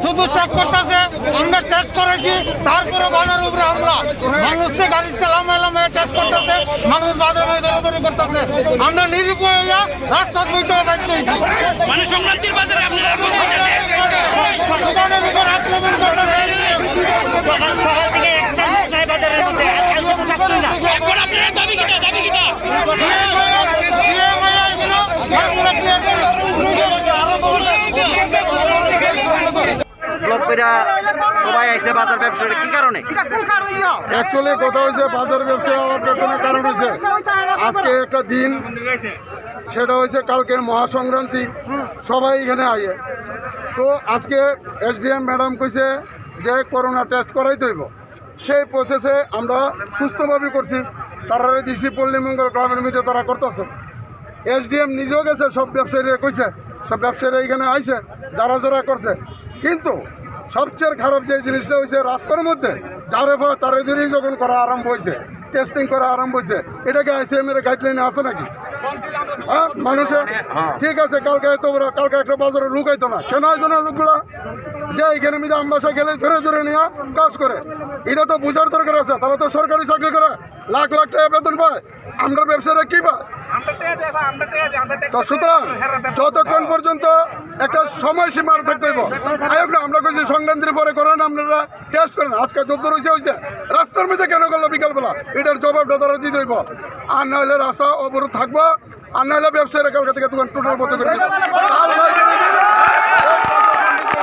শুধু চেক করতেছে, আমরা টেস্ট করেছি, তারপরে বানের উপরে হামলা, মানুষকে গাড়ি চালামে টেস্ট করতেছে, মানুষ বাজার হয়ে দৌড়াদৌড়ি করতেছে, আমরা নিরুপায় হইয়া রাস্তার মধ্যে দায়িত্ব দিচ্ছি। মানে সংক্রান্তির বাজারে আপনারা দোকানের উপর আক্রমণ করতেছে। এখন আপনারা দাবি কিটা সবাই আইসে বাজার ব্যবসাটা কি কারণে? অ্যাকচুয়ালি কথা হয়েছে বাজার ব্যবসা হওয়ার পেছনে কারণ হয়েছে আজকে একটা দিন, সেটা হয়েছে কালকে মহাসংক্রান্তি, সবাই এখানে আইয়ে। তো আজকে এসডিএম ম্যাডাম কইছে যে করোনা টেস্ট করাইতে হইব, সেই প্রসেসে আমরা সুস্থভাবে করছি। তারা দিছি পল্লীমঙ্গল গ্রামের মধ্যে তারা করতেছে। এসডিএম নিজেও গেছে, সব ব্যবসায়ীরা কইছে, সব ব্যবসায়ীরা এখানে আইছে যারা যারা করছে। কিন্তু সবচেয়ে খারাপ যে জিনিসটা হয়েছে রাস্তার মধ্যে যারে ভয় তারে ধরেই যখন করা আরম্ভ হয়েছে, টেস্টিং করা আরম্ভ হয়েছে, এটাকে আইসিএম এর গাইডলাইনে আছে নাকি? হ্যাঁ, মানুষের ঠিক আছে, কালকে এত বড় কালকে একটা বাজারে লুক আইতো না, কেন আইতো না লোকগুলা? যে এখানে মিলে আমবাসা গেলে ধরে ধরে নিয়ে কাজ করে, এটা তো বোঝার দরকার আছে। তারা তো সরকারি চাকরি করে, লাখ লাখ টাকা বেতন পায়, আমরা ব্যবসায়ীরা কি পায়? তো সুতরাং যতক্ষণ পর্যন্ত একটা সময়সীমা থাকতে হইব, আমরা কিছু সংক্রান্তির পরে করেন, আপনারা টেস্ট করেন। আজকে যত হয়েছে রাস্তার মধ্যে কেন করলো বিকালবেলা, এটার জবাবটা তারা দিতে হইব। আর নাহলে রাস্তা অবরোধ থাকবো, আর নাহলে ব্যবসায়ীরা কালকে থেকে দোকান টোটাল বন্ধ করে দেবো।